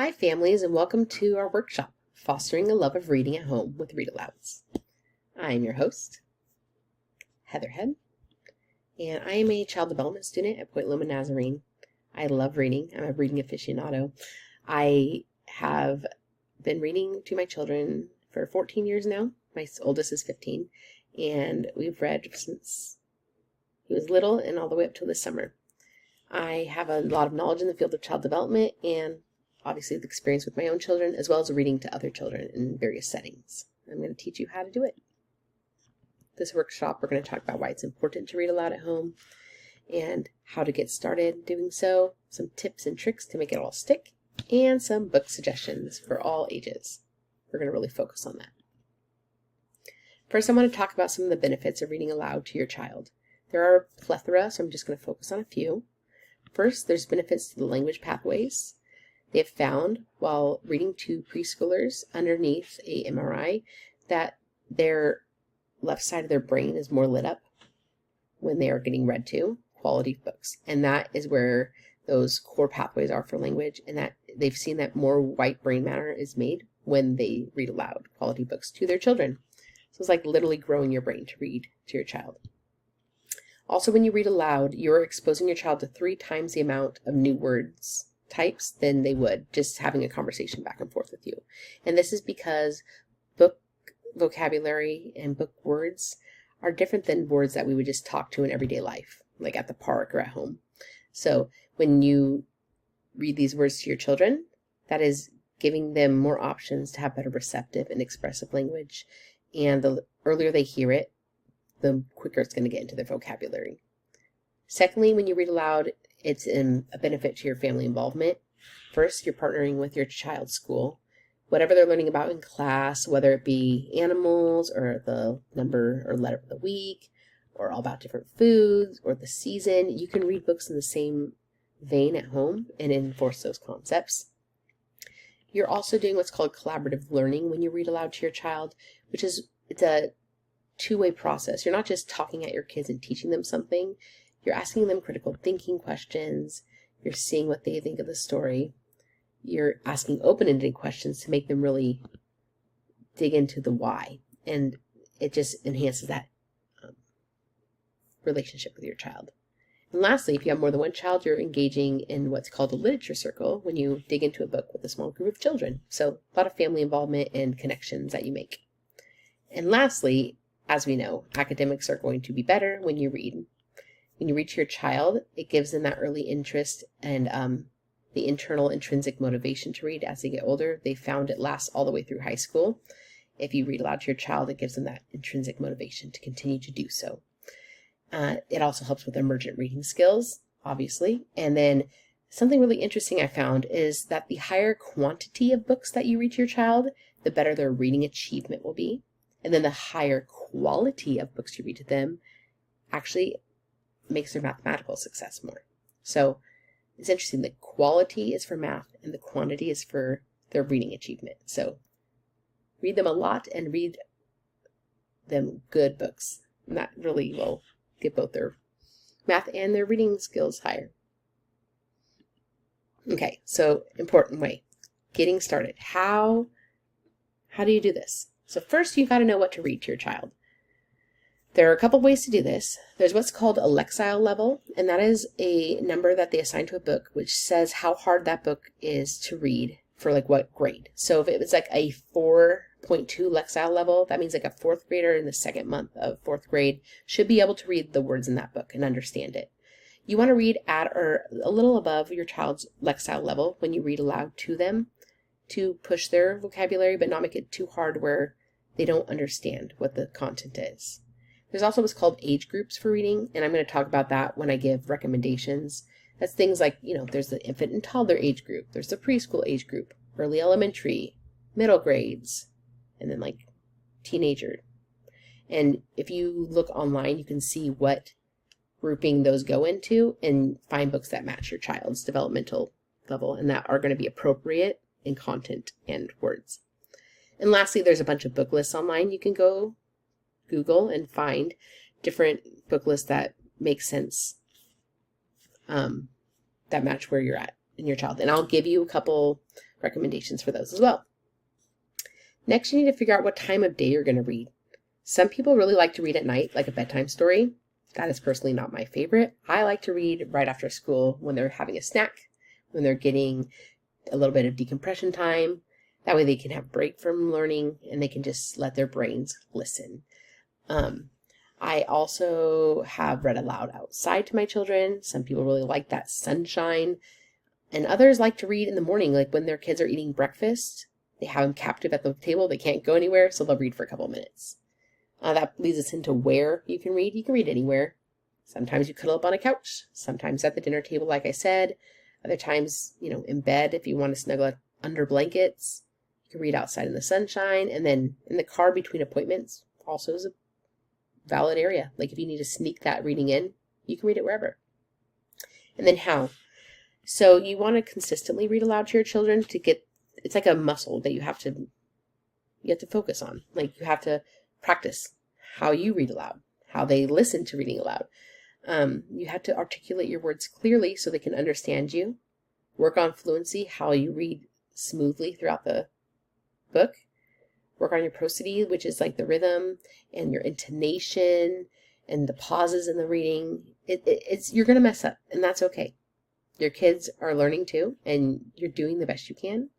Hi families, and welcome to our workshop, Fostering a Love of Reading at Home with Read Alouds. I am your host, Heatherhead, and I am a child development student at Point Loma Nazarene. I love reading. I'm a reading aficionado. I have been reading to my children for 14 years now. My oldest is 15, and we've read since he was little and all the way up till this summer. I have a lot of knowledge in the field of child development and obviously the experience with my own children, as well as reading to other children in various settings. I'm going to teach you how to do it. This workshop, we're going to talk about why it's important to read aloud at home and how to get started doing so, some tips and tricks to make it all stick, and some book suggestions for all ages. We're going to really focus on that. First, I want to talk about some of the benefits of reading aloud to your child. There are a plethora, so I'm just going to focus on a few. First, there's benefits to the language pathways. They have found, while reading to preschoolers underneath a MRI, that their left side of their brain is more lit up when they are getting read to quality books. And that is where those core pathways are for language, and that they've seen that more white brain matter is made when they read aloud quality books to their children. So it's like literally growing your brain to read to your child. Also, when you read aloud, you're exposing your child to 3 times the amount of new words types than they would just having a conversation back and forth with you. And this is because book vocabulary and book words are different than words that we would just talk to in everyday life, like at the park or at home. So when you read these words to your children, that is giving them more options to have better receptive and expressive language. And the earlier they hear it, the quicker it's going to get into their vocabulary. Secondly, when you read aloud, it's a benefit to your family involvement. First, you're partnering with your child's school. Whatever they're learning about in class, whether it be animals or the number or letter of the week, or all about different foods or the season, you can read books in the same vein at home and enforce those concepts. You're also doing what's called collaborative learning when you read aloud to your child, which is it's a two-way process. You're not just talking at your kids and teaching them something. You're asking them critical thinking questions. You're seeing what they think of the story. You're asking open-ended questions to make them really dig into the why. And it just enhances that relationship with your child. And lastly, if you have more than one child, you're engaging in what's called a literature circle when you dig into a book with a small group of children. So a lot of family involvement and connections that you make. And lastly, as we know, academics are going to be better when you read. When you read to your child, it gives them that early interest and the internal intrinsic motivation to read as they get older. They found it lasts all the way through high school. If you read aloud to your child, it gives them that intrinsic motivation to continue to do so. It also helps with emergent reading skills, obviously. And then something really interesting I found is that the higher quantity of books that you read to your child, the better their reading achievement will be. And then the higher quality of books you read to them actually makes their mathematical success more. So it's interesting. The quality is for math and the quantity is for their reading achievement. So read them a lot and read them good books. And that really will get both their math and their reading skills higher. Okay, so important way. Getting started. How do you do this? So first you got to know what to read to your child. There are a couple ways to do this. There's what's called a Lexile level, and that is a number that they assign to a book, which says how hard that book is to read for like what grade. So if it was like a 4.2 Lexile level, that means like a 4th grader in the 2nd month of 4th grade should be able to read the words in that book and understand it. You want to read at or a little above your child's Lexile level when you read aloud to them to push their vocabulary, but not make it too hard where they don't understand what the content is. There's also what's called age groups for reading, and I'm going to talk about that when I give recommendations. That's things like, there's the infant and toddler age group, there's the preschool age group, early elementary, middle grades, and then like teenager. And if you look online, you can see what grouping those go into and find books that match your child's developmental level and that are going to be appropriate in content and words. And lastly, there's a bunch of book lists online. You can go Google and find different book lists that make sense, that match where you're at in your child. And I'll give you a couple recommendations for those as well. Next, you need to figure out what time of day you're going to read. Some people really like to read at night, like a bedtime story. That is personally not my favorite. I like to read right after school when they're having a snack, when they're getting a little bit of decompression time. That way they can have a break from learning and they can just let their brains listen. I also have read aloud outside to my children. Some people really like that sunshine. And others like to read in the morning, like when their kids are eating breakfast. They have them captive at the table. They can't go anywhere, so they'll read for a couple of minutes. That leads us into where you can read. You can read anywhere. Sometimes you cuddle up on a couch. Sometimes at the dinner table, like I said. Other times, in bed if you want to snuggle under blankets. You can read outside in the sunshine. And then in the car between appointments also is a valid area. Like if you need to sneak that reading in, you can read it wherever. And then how? So you want to consistently read aloud to your children to get, it's like a muscle that you have to focus on. Like you have to practice how you read aloud, how they listen to reading aloud. You have to articulate your words clearly so they can understand you. Work on fluency, how you read smoothly throughout the book. Work on your prosody, which is like the rhythm and your intonation and the pauses in the reading. You're going to mess up, and that's okay. Your kids are learning too, and you're doing the best you can.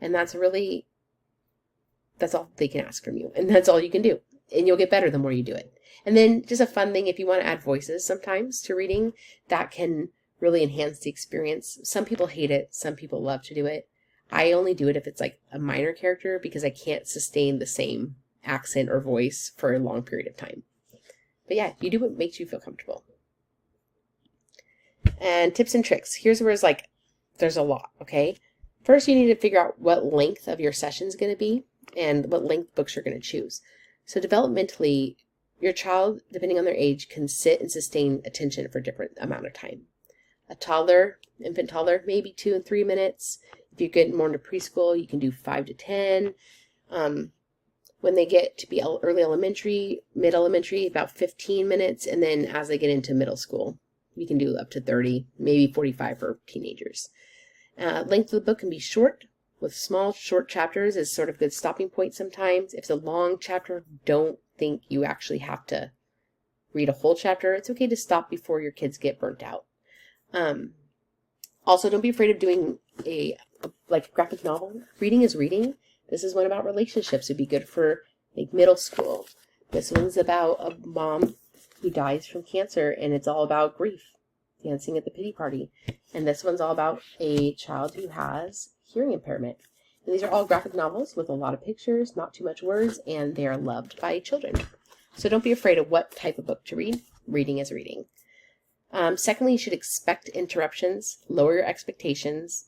And that's all they can ask from you. And that's all you can do. And you'll get better the more you do it. And then just a fun thing, if you want to add voices sometimes to reading, that can really enhance the experience. Some people hate it. Some people love to do it. I only do it if it's like a minor character because I can't sustain the same accent or voice for a long period of time. But yeah, you do what makes you feel comfortable. And tips and tricks. Here's where it's like, there's a lot, okay? First, you need to figure out what length of your session is going to be and what length books you're going to choose. So developmentally, your child, depending on their age, can sit and sustain attention for a different amount of time. A toddler, infant toddler, maybe 2 and 3 minutes. If you get more into preschool, you can do 5 to 10. When they get to be early elementary, mid-elementary, about 15 minutes. And then as they get into middle school, we can do up to 30, maybe 45 for teenagers. Length of the book can be short, with small, short chapters is sort of a good stopping point sometimes. If it's a long chapter, don't think you actually have to read a whole chapter. It's okay to stop before your kids get burnt out. Also, don't be afraid of doing a graphic novel. Reading is reading. This is one about relationships. It'd be good for like middle school. This one's about a mom who dies from cancer, and it's all about grief, dancing at the pity party. And this one's all about a child who has hearing impairment. And these are all graphic novels with a lot of pictures, not too much words, and they are loved by children. So don't be afraid of what type of book to read. Reading is reading. Secondly, you should expect interruptions. Lower your expectations.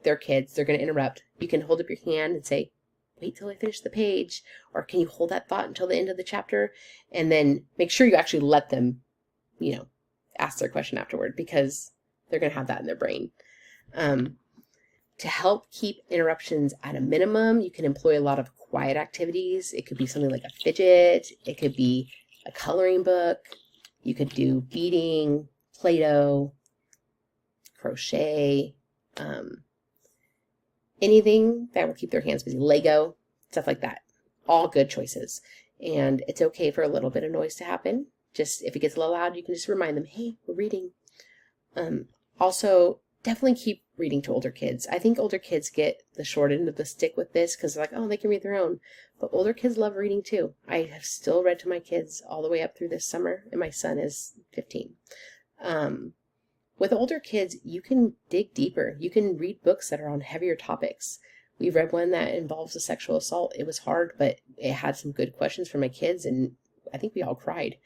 They're kids. They're going to interrupt. You can hold up your hand and say, wait till I finish the page. Or can you hold that thought until the end of the chapter? And then make sure you actually let them, ask their question afterward, because they're going to have that in their brain. To help keep interruptions at a minimum, you can employ a lot of quiet activities. It could be something like a fidget. It could be a coloring book. You could do beading, Play-Doh, crochet, anything that will keep their hands busy. Lego, stuff like that. All good choices. And it's okay for a little bit of noise to happen. Just if it gets a little loud, you can just remind them, hey, we're reading. Also, definitely keep reading to older kids. I think older kids get the short end of the stick with this because they're like, oh, they can read their own. But older kids love reading too. I have still read to my kids all the way up through this summer, and my son is 15. With older kids, you can dig deeper. You can read books that are on heavier topics. We read one that involves a sexual assault. It was hard, but it had some good questions for my kids, and I think we all cried.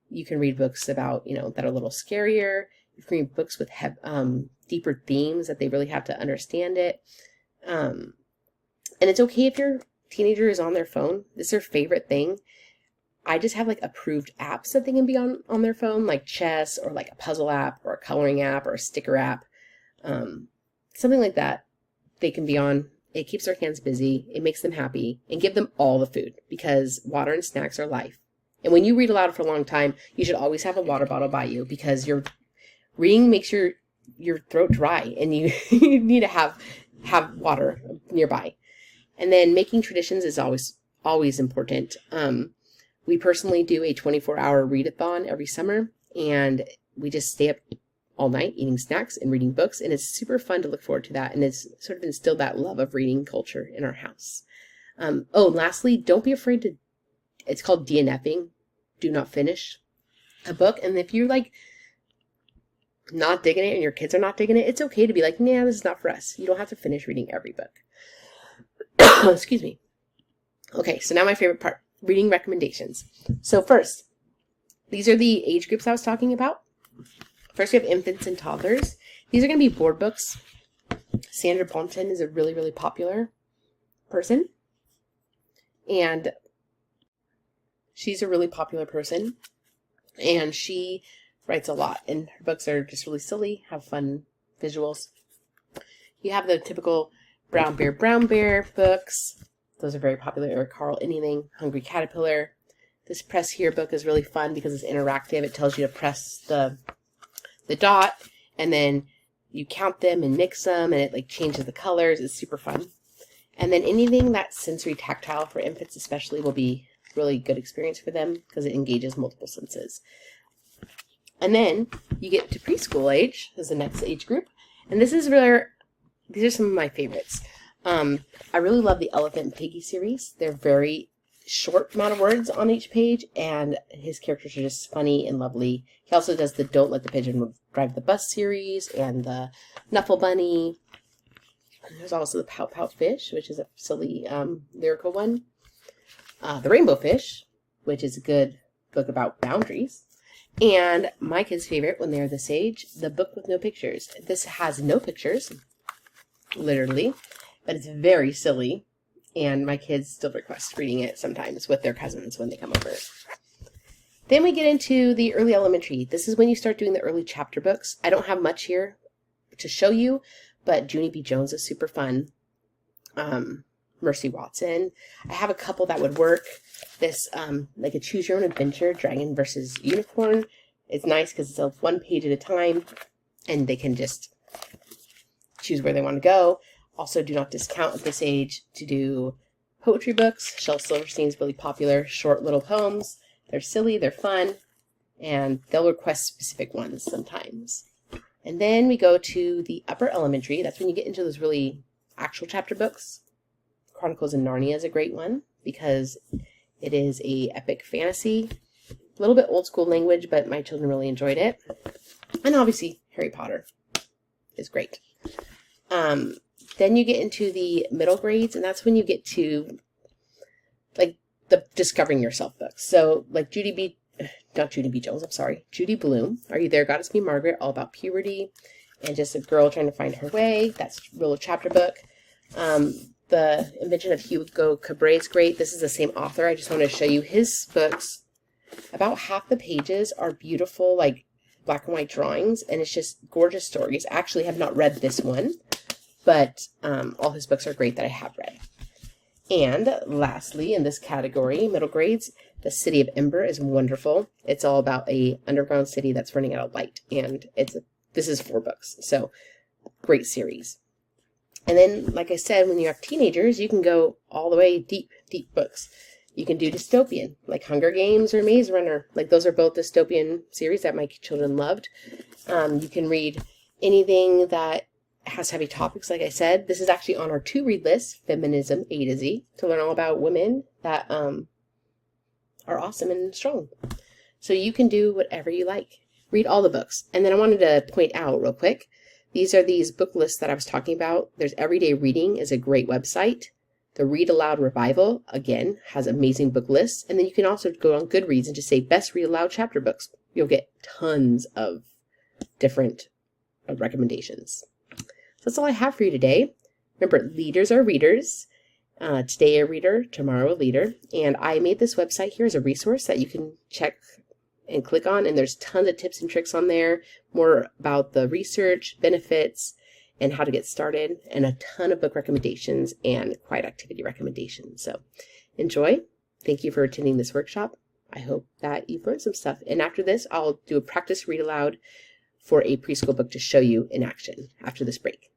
You can read books about, that are a little scarier. You can read books with deeper themes that they really have to understand it. And it's okay if your teenager is on their phone. It's their favorite thing. I just have approved apps that they can be on their phone, like chess or like a puzzle app or a coloring app or a sticker app. Something like that they can be on. It keeps their hands busy. It makes them happy, and give them all the food, because water and snacks are life. And when you read aloud for a long time, you should always have a water bottle by you, because your reading makes your your throat dry and you, you need to have water nearby. And then making traditions is always important. We personally do a 24-hour readathon every summer, and we just stay up all night eating snacks and reading books, and it's super fun to look forward to that, and it's sort of instilled that love of reading culture in our house. Lastly, don't be afraid to, it's called DNFing, do not finish a book, and if you're like not digging it and your kids are not digging it, it's okay to be like, nah, this is not for us. You don't have to finish reading every book. Excuse me. Okay, so now my favorite part, reading recommendations. So first, these are the age groups I was talking about. First, we have infants and toddlers. These are going to be board books. Sandra Bonton is a really, really popular person. And she's a really popular person. And she writes a lot. And her books are just really silly, have fun visuals. You have the typical Brown Bear books. Those are very popular. Or Carl Anything, Hungry Caterpillar. This Press Here book is really fun because it's interactive. It tells you to press the dot, and then you count them and mix them, and it like changes the colors. It's super fun. And then anything that's sensory tactile for infants especially will be really good experience for them because it engages multiple senses. And then you get to preschool age as the next age group, and this is where these are some of my favorites. I really love the Elephant and Piggy series. They're very short amount of words on each page, and his characters are just funny and lovely. He also does the Don't Let the Pigeon Drive the Bus series and the Knuffle Bunny. And there's also the Pout Pout Fish, which is a silly lyrical one. The Rainbow Fish, which is a good book about boundaries. And my kids' favorite when they're this age, The Book with No Pictures. This has no pictures, literally, but it's very silly. And my kids still request reading it sometimes with their cousins when they come over. Then we get into the early elementary. This is when you start doing the early chapter books. I don't have much here to show you, but Junie B. Jones is super fun. Mercy Watson. I have a couple that would work. This, like a Choose Your Own Adventure, Dragon versus Unicorn. It's nice because it's a one page at a time, and they can just choose where they want to go. Also, do not discount at this age to do poetry books. Shel Silverstein's really popular, short little poems. They're silly, they're fun, and they'll request specific ones sometimes. And then we go to the upper elementary. That's when you get into those really actual chapter books. Chronicles of Narnia is a great one because it is a epic fantasy. A little bit old school language, but my children really enjoyed it. And obviously, Harry Potter is great. Then you get into the middle grades, and that's when you get to, like, the Discovering Yourself books. So, like Judy Blume, Are You There, Goddess Me Margaret, all about puberty and just a girl trying to find her way. That's a real chapter book. The Invention of Hugo Cabret is great. This is the same author. I just want to show you his books. About half the pages are beautiful, like, black and white drawings, and it's just gorgeous stories. I actually have not read this one, but all his books are great that I have read. And lastly, in this category, middle grades, The City of Ember is wonderful. It's all about a underground city that's running out of light, and this is 4 books, so great series. And then, like I said, when you have teenagers, you can go all the way deep books. You can do dystopian, like Hunger Games or Maze Runner. Like, those are both dystopian series that my children loved. You can read anything that has heavy topics, like I said. This is actually on our to-read list, Feminism A to Z, to learn all about women that are awesome and strong. So you can do whatever you like. Read all the books. And then I wanted to point out real quick, these book lists that I was talking about. There's Everyday Reading is a great website. The Read Aloud Revival, again, has amazing book lists. And then you can also go on Goodreads and just say Best Read Aloud Chapter Books. You'll get tons of different recommendations. So that's all I have for you today. Remember, leaders are readers. Today a reader, tomorrow a leader. And I made this website here as a resource that you can check and click on. And there's tons of tips and tricks on there. More about the research, benefits, and how to get started. And a ton of book recommendations and quiet activity recommendations. So enjoy. Thank you for attending this workshop. I hope that you've learned some stuff. And after this, I'll do a practice read aloud for a preschool book to show you in action after this break.